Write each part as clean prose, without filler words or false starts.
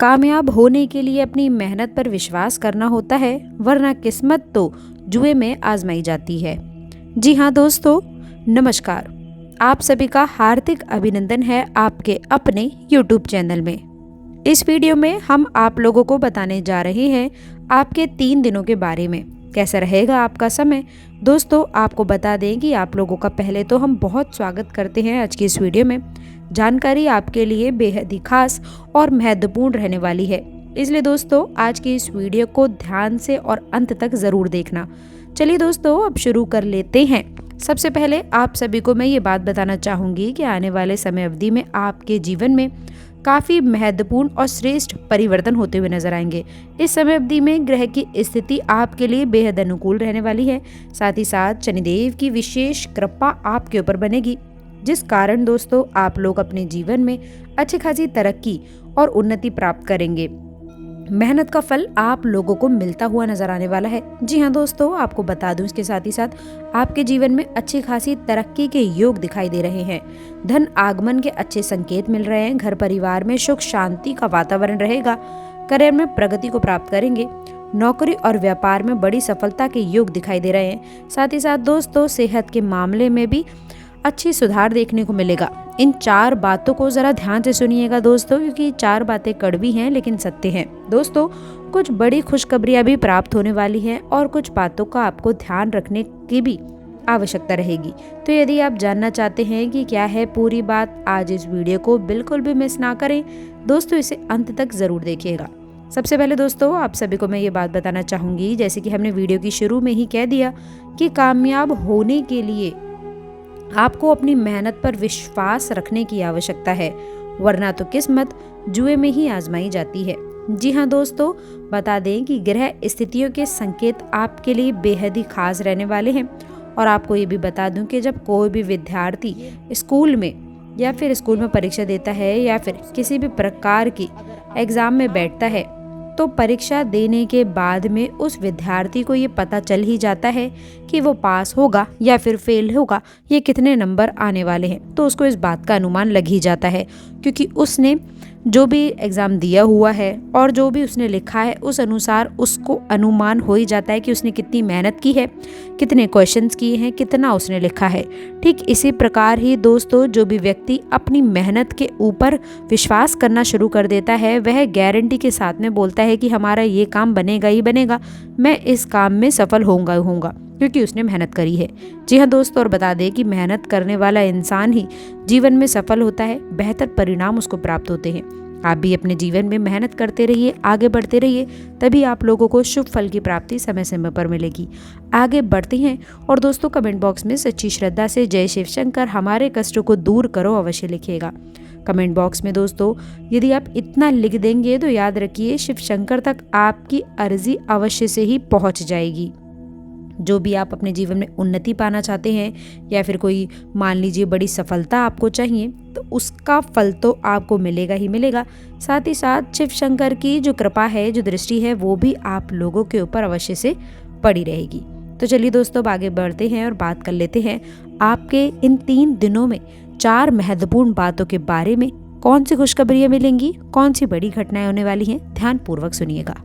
कामयाब होने के लिए अपनी मेहनत पर विश्वास करना होता है, वरना किस्मत तो जुए में आजमाई जाती है। जी हाँ दोस्तों, नमस्कार। आप सभी का हार्दिक अभिनंदन है आपके अपने YouTube चैनल में। इस वीडियो में हम आप लोगों को बताने जा रहे हैं आपके 3 दिनों के बारे में। कैसा रहेगा आपका समय? दोस्तों, आपको बता दें कि आप लोगों का पहले तो हम बहुत स्वागत करते हैं आज की इस वीडियो में। जानकारी आपके लिए बेहद ही खास और महत्वपूर्ण रहने वाली है, इसलिए दोस्तों आज की इस वीडियो को ध्यान से और अंत तक ज़रूर देखना। चलिए दोस्तों, अब शुरू कर लेते हैं। सबसे पहले आप सभी को मैं ये बात बताना चाहूँगी कि आने वाले समय अवधि में आपके जीवन में काफ़ी महत्वपूर्ण और श्रेष्ठ परिवर्तन होते हुए नजर आएंगे। इस समय अवधि में ग्रह की स्थिति आपके लिए बेहद अनुकूल रहने वाली है। साथ ही साथ शनिदेव की विशेष कृपा आपके ऊपर बनेगी, जिस कारण दोस्तों आप लोग अपने जीवन में अच्छी खासी तरक्की और उन्नति प्राप्त करेंगे। मेहनत का फल आप लोगों को मिलता हुआ नजर आने वाला है। जी हाँ दोस्तों, आपको बता दूं इसके साथ ही साथ आपके जीवन में अच्छी खासी तरक्की के योग दिखाई दे रहे हैं। धन आगमन के अच्छे संकेत मिल रहे हैं। घर परिवार में सुख शांति का वातावरण रहेगा। करियर में प्रगति को प्राप्त करेंगे। नौकरी और व्यापार में बड़ी सफलता के योग दिखाई दे रहे हैं। साथ ही साथ दोस्तों सेहत के मामले में भी अच्छी सुधार देखने को मिलेगा। इन 4 बातों को जरा ध्यान से सुनिएगा दोस्तों, क्योंकि 4 बातें कड़वी हैं लेकिन सत्य हैं। दोस्तों, कुछ बड़ी खुशखबरियां भी प्राप्त होने वाली हैं और कुछ बातों का आपको ध्यान रखने की भी आवश्यकता रहेगी। तो यदि आप जानना चाहते हैं कि क्या है पूरी बात, आज इस वीडियो को बिल्कुल भी मिस ना करें दोस्तों, इसे अंत तक जरूर देखिएगा। सबसे पहले दोस्तों आप सभी को मैं ये बात बताना चाहूंगी, जैसे कि हमने वीडियो की शुरू में ही कह दिया कि कामयाब होने के लिए आपको अपनी मेहनत पर विश्वास रखने की आवश्यकता है, वरना तो किस्मत जुए में ही आजमाई जाती है। जी हाँ दोस्तों, बता दें कि ग्रह स्थितियों के संकेत आपके लिए बेहद ही खास रहने वाले हैं। और आपको ये भी बता दूं कि जब कोई भी विद्यार्थी स्कूल में परीक्षा देता है या फिर किसी भी प्रकार की एग्जाम में बैठता है, तो परीक्षा देने के बाद में उस विद्यार्थी को ये पता चल ही जाता है कि वो पास होगा या फिर फेल होगा, ये कितने नंबर आने वाले हैं। तो उसको इस बात का अनुमान लग ही जाता है, क्योंकि उसने जो भी एग्ज़ाम दिया हुआ है और जो भी उसने लिखा है उस अनुसार उसको अनुमान हो ही जाता है कि उसने कितनी मेहनत की है, कितने क्वेश्चंस किए हैं, कितना उसने लिखा है। ठीक इसी प्रकार ही दोस्तों जो भी व्यक्ति अपनी मेहनत के ऊपर विश्वास करना शुरू कर देता है, वह गारंटी के साथ में बोलता है कि हमारा ये काम बनेगा ही बनेगा, मैं इस काम में सफल होऊंगा क्योंकि उसने मेहनत करी है। जी हाँ दोस्तों, और बता दें कि मेहनत करने वाला इंसान ही जीवन में सफल होता है, बेहतर परिणाम उसको प्राप्त होते हैं। आप भी अपने जीवन में मेहनत करते रहिए, आगे बढ़ते रहिए, तभी आप लोगों को शुभ फल की प्राप्ति समय समय पर मिलेगी। आगे बढ़ते हैं और दोस्तों कमेंट बॉक्स में सच्ची श्रद्धा से जय शिव शंकर हमारे कष्टों को दूर करो अवश्य लिखिएगा। कमेंट बॉक्स में दोस्तों यदि आप इतना लिख देंगे तो याद रखिए शिव शंकर तक आपकी अर्जी अवश्य से ही पहुंच जाएगी। जो भी आप अपने जीवन में उन्नति पाना चाहते हैं या फिर कोई मान लीजिए बड़ी सफलता आपको चाहिए, तो उसका फल तो आपको मिलेगा ही मिलेगा। साथ ही साथ शिव शंकर की जो कृपा है, जो दृष्टि है, वो भी आप लोगों के ऊपर अवश्य से पड़ी रहेगी। तो चलिए दोस्तों अब आगे बढ़ते हैं और बात कर लेते हैं आपके इन 3 दिनों में 4 महत्वपूर्ण बातों के बारे में। कौन सी खुशखबरियां मिलेंगी, कौन सी बड़ी घटनाएं होने वाली हैं, ध्यान पूर्वक सुनिएगा।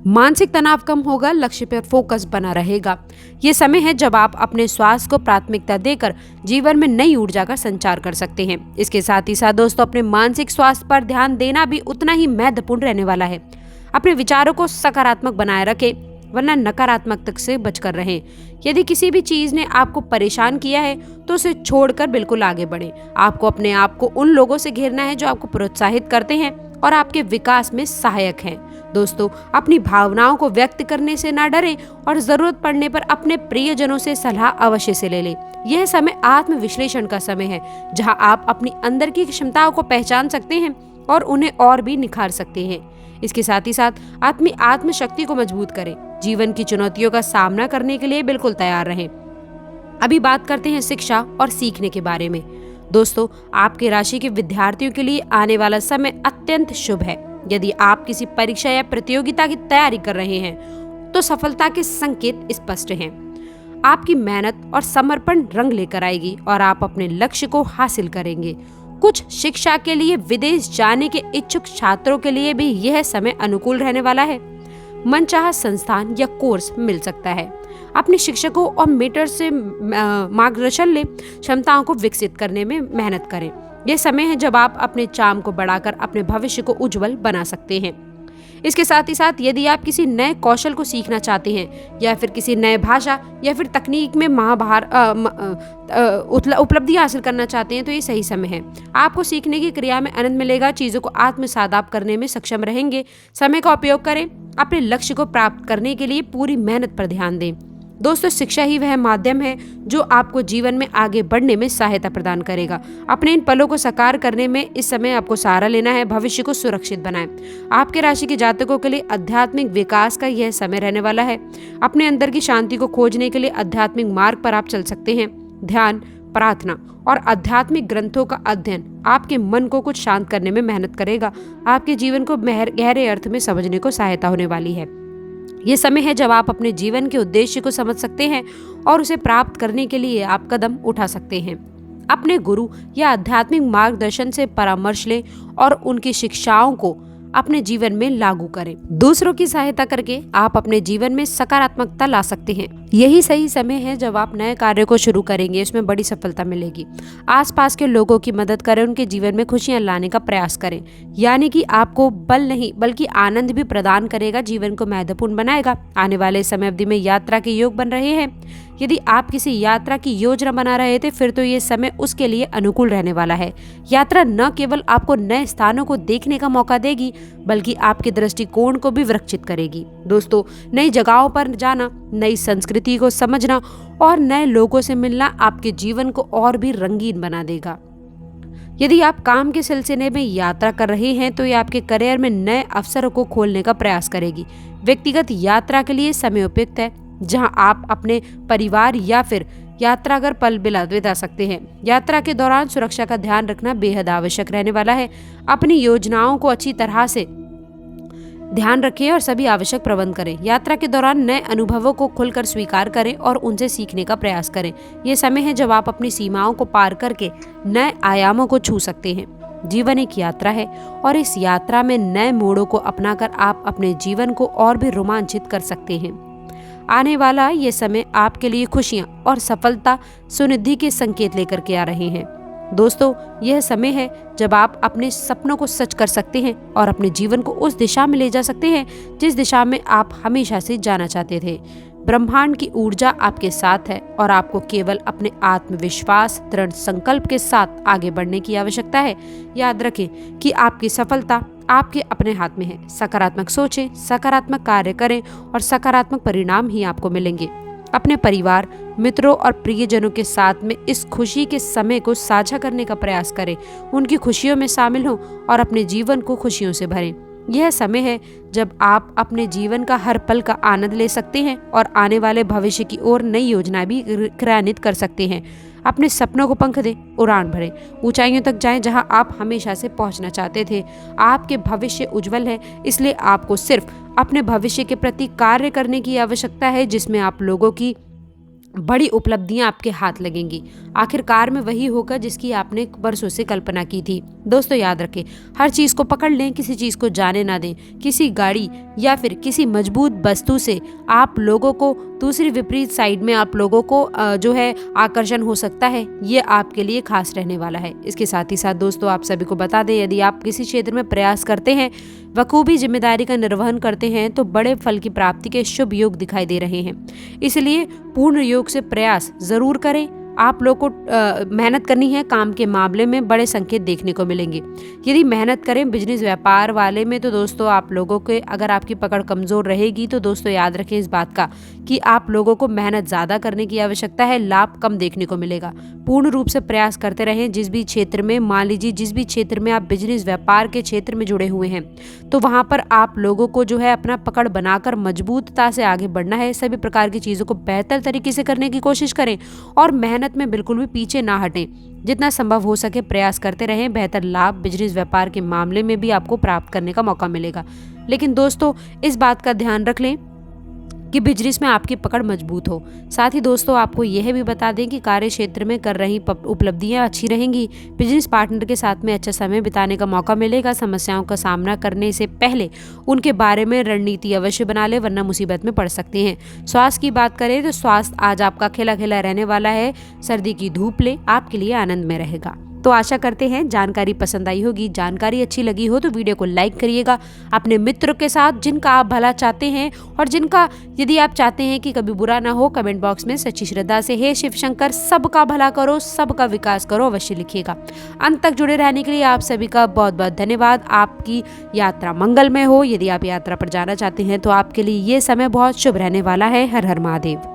मानसिक तनाव कम होगा, लक्ष्य पर फोकस बना रहेगा। ये समय है जब आप अपने स्वास्थ्य को प्राथमिकता देकर जीवन में नई ऊर्जा का संचार कर सकते हैं। इसके साथ ही साथ दोस्तों अपने मानसिक स्वास्थ्य पर ध्यान देना भी उतना ही महत्वपूर्ण रहने वाला है। अपने विचारों को सकारात्मक बनाए रखें, वरना नकारात्मक से बचकर रहें। यदि किसी भी चीज ने आपको परेशान किया है तो उसे छोड़कर बिल्कुल आगे बढ़ें। आपको अपने आप को उन लोगों से घेरना है जो आपको प्रोत्साहित करते हैं और आपके विकास में सहायक हैं। दोस्तों अपनी भावनाओं को व्यक्त करने से ना डरें और जरूरत पड़ने पर अपने प्रियजनों से सलाह अवश्य से ले लें। यह समय आत्म विश्लेषण का समय है, जहां आप अपनी अंदर की क्षमताओं को पहचान सकते हैं और उन्हें और भी निखार सकते हैं। इसके साथ ही साथ अपनी आत्मशक्ति को मजबूत करें। जीवन की चुनौतियों का सामना करने के लिए बिल्कुल तैयार रहें। अभी बात करते हैं शिक्षा और सीखने के बारे में। दोस्तों आपके राशि के विद्यार्थियों के लिए आने वाला समय अत्यंत शुभ है। यदि आप किसी परीक्षा या प्रतियोगिता की तैयारी कर रहे हैं तो सफलता के संकेत स्पष्ट हैं। आपकी मेहनत और समर्पण रंग लेकर आएगी और आप अपने लक्ष्य को हासिल करेंगे। कुछ शिक्षा के लिए विदेश जाने के इच्छुक छात्रों के लिए भी यह समय अनुकूल रहने वाला है। मनचाहा संस्थान या कोर्स मिल सकता है। अपने शिक्षकों और मेंटर से मार्गदर्शन लें, क्षमताओं को विकसित करने में मेहनत करें। यह समय है जब आप अपने चार्म को बढ़ाकर अपने भविष्य को उज्जवल बना सकते हैं। इसके साथ ही साथ यदि आप किसी नए कौशल को सीखना चाहते हैं या फिर किसी नए भाषा या फिर तकनीक में उपलब्धि हासिल करना चाहते हैं तो ये सही समय है। आपको सीखने की क्रिया में आनंद मिलेगा, चीज़ों को आत्मसात करने में सक्षम रहेंगे। समय का उपयोग करें, अपने लक्ष्य को प्राप्त करने के लिए पूरी मेहनत पर ध्यान दें। दोस्तों, शिक्षा ही वह माध्यम है जो आपको जीवन में आगे बढ़ने में सहायता प्रदान करेगा। अपने इन पलों को साकार करने में इस समय आपको सहारा लेना है। भविष्य को सुरक्षित बनाएं। आपके राशि के जातकों के लिए आध्यात्मिक विकास का यह समय रहने वाला है। अपने अंदर की शांति को खोजने के लिए आध्यात्मिक मार्ग पर आप चल सकते हैं। ध्यान, प्रार्थना और आध्यात्मिक ग्रंथों का अध्ययन आपके मन को कुछ शांत करने में मेहनत करेगा। आपके जीवन को गहरे अर्थ में समझने को सहायता होने वाली है। ये समय है जब आप अपने जीवन के उद्देश्य को समझ सकते हैं और उसे प्राप्त करने के लिए आप कदम उठा सकते हैं। अपने गुरु या आध्यात्मिक मार्गदर्शन से परामर्श लें और उनकी शिक्षाओं को अपने जीवन में लागू करें। दूसरों की सहायता करके आप अपने जीवन में सकारात्मकता ला सकते हैं। यही सही समय है जब आप नए कार्य को शुरू करेंगे, इसमें बड़ी सफलता मिलेगी। आसपास के लोगों की मदद करें, उनके जीवन में खुशियां लाने का प्रयास करें। यानी कि आपको बल नहीं बल्कि आनंद भी प्रदान करेगा, जीवन को महत्वपूर्ण बनाएगा। आने वाले समय अवधि में यात्रा के योग बन रहे हैं। यदि आप किसी यात्रा की योजना बना रहे थे फिर तो ये समय उसके लिए अनुकूल रहने वाला है। यात्रा न केवल आपको नए स्थानों को देखने का मौका देगी बल्कि आपके दृष्टिकोण को भी विकसित करेगी। दोस्तों, नई जगहों पर जाना, नई संस्कृति को समझना और नए लोगों से मिलना आपके जीवन को और भी रंगीन बना देगा। यदि आप काम के सिलसिले में यात्रा कर रहे हैं तो ये आपके करियर में नए अवसरों को खोलने का प्रयास करेगी। व्यक्तिगत यात्रा के लिए समय उपयुक्त है जहां आप अपने परिवार या फिर यात्रागर पल बिता सकते हैं। यात्रा के दौरान सुरक्षा का ध्यान रखना बेहद आवश्यक रहने वाला है। अपनी योजनाओं को अच्छी तरह से ध्यान रखें और सभी आवश्यक प्रबंध करें। यात्रा के दौरान नए अनुभवों को खुलकर स्वीकार करें और उनसे सीखने का प्रयास करें। ये समय है जब आप अपनी सीमाओं को पार करके नए आयामों को छू सकते हैं। जीवन एक यात्रा है और इस यात्रा में नए मोड़ों को अपनाकर आप अपने जीवन को और भी रोमांचित कर सकते हैं। आने वाला ये समय आपके लिए खुशियां और सफलता सुनिधि के संकेत लेकर के आ रहे हैं। दोस्तों, यह समय है जब आप अपने सपनों को सच कर सकते हैं और अपने जीवन को उस दिशा में ले जा सकते हैं जिस दिशा में आप हमेशा से जाना चाहते थे। ब्रह्मांड की ऊर्जा आपके साथ है और आपको केवल अपने आत्मविश्वास, दृढ़ संकल्प के साथ आगे बढ़ने की आवश्यकता है। याद रखें कि आपकी सफलता आपके अपने हाथ में है। सकारात्मक सोचें, सकारात्मक कार्य करें और सकारात्मक परिणाम ही आपको मिलेंगे। अपने परिवार, मित्रों और प्रियजनों के साथ में इस खुशी के समय को साझा करने का प्रयास करें। उनकी खुशियों में शामिल हों और अपने जीवन को खुशियों से भरें। यह समय है जब आप अपने जीवन का हर पल का आनंद ले सकते हैं और आने वाले भविष्य की ओर नई योजनाएं भी क्रियान्वित कर सकते हैं। अपने सपनों को पंख दें, उड़ान भरें, ऊंचाइयों तक जाएं जहां आप हमेशा से पहुंचना चाहते थे। आपके भविष्य उज्जवल है, इसलिए आपको सिर्फ अपने भविष्य के प्रति कार्य करने की आवश्यकता है जिसमें आप लोगों की बड़ी उपलब्धियां आपके हाथ लगेंगी। आखिरकार में वही होगा जिसकी आपने वर्षों से कल्पना की थी। दोस्तों, याद रखें, हर चीज को पकड़ लें, किसी चीज को जाने ना दें। किसी गाड़ी या फिर किसी मजबूत वस्तु से आप लोगों को दूसरी विपरीत साइड में आप लोगों को जो है आकर्षण हो सकता है। ये आपके लिए खास रहने वाला है। इसके साथ ही साथ दोस्तों, आप सभी को बता दें, यदि आप किसी क्षेत्र में प्रयास करते हैं, बखूबी जिम्मेदारी का निर्वहन करते हैं तो बड़े फल की प्राप्ति के शुभ योग दिखाई दे रहे हैं। इसलिए पूर्ण योग से प्रयास जरूर करें। आप लोग को मेहनत करनी है। काम के मामले में बड़े संकेत देखने को मिलेंगे। यदि मेहनत करें बिजनेस व्यापार वाले में तो दोस्तों आप लोगों के अगर आपकी पकड़ कमज़ोर रहेगी तो दोस्तों याद रखें इस बात का कि आप लोगों को मेहनत ज़्यादा करने की आवश्यकता है। लाभ कम देखने को मिलेगा। पूर्ण रूप से प्रयास करते रहें। जिस भी क्षेत्र में, मान लीजिए जिस भी क्षेत्र में आप बिजनेस व्यापार के क्षेत्र में जुड़े हुए हैं तो वहाँ पर आप लोगों को जो है अपना पकड़ बनाकर मजबूतता से आगे बढ़ना है। सभी प्रकार की चीज़ों को बेहतर तरीके से करने की कोशिश करें और मेहनत में बिल्कुल भी पीछे ना हटें। जितना संभव हो सके प्रयास करते रहें। बेहतर लाभ बिजनेस व्यापार के मामले में भी आपको प्राप्त करने का मौका मिलेगा। लेकिन दोस्तों, इस बात का ध्यान रख लें कि बिजनेस में आपकी पकड़ मजबूत हो। साथ ही दोस्तों आपको यह भी बता दें कि कार्य क्षेत्र में कर रही उपलब्धियां अच्छी रहेंगी। बिजनेस पार्टनर के साथ में अच्छा समय बिताने का मौका मिलेगा। समस्याओं का सामना करने से पहले उनके बारे में रणनीति अवश्य बना ले, वरना मुसीबत में पड़ सकते हैं। स्वास्थ्य की बात करें तो स्वास्थ्य आज आपका खिला खिला रहने वाला है। सर्दी की धूप ले आपके लिए आनंद में रहेगा। तो आशा करते हैं जानकारी पसंद आई होगी। जानकारी अच्छी लगी हो तो वीडियो को लाइक करिएगा अपने मित्रों के साथ जिनका आप भला चाहते हैं, और जिनका यदि आप चाहते हैं कि कभी बुरा ना हो, कमेंट बॉक्स में सच्ची श्रद्धा से हे शिव शंकर सबका भला करो, सबका विकास करो अवश्य लिखिएगा। अंत तक जुड़े रहने के लिए आप सभी का बहुत बहुत धन्यवाद। आपकी यात्रा मंगलमय हो। यदि आप यात्रा पर जाना चाहते हैं तो आपके लिए ये समय बहुत शुभ रहने वाला है। हर हर महादेव।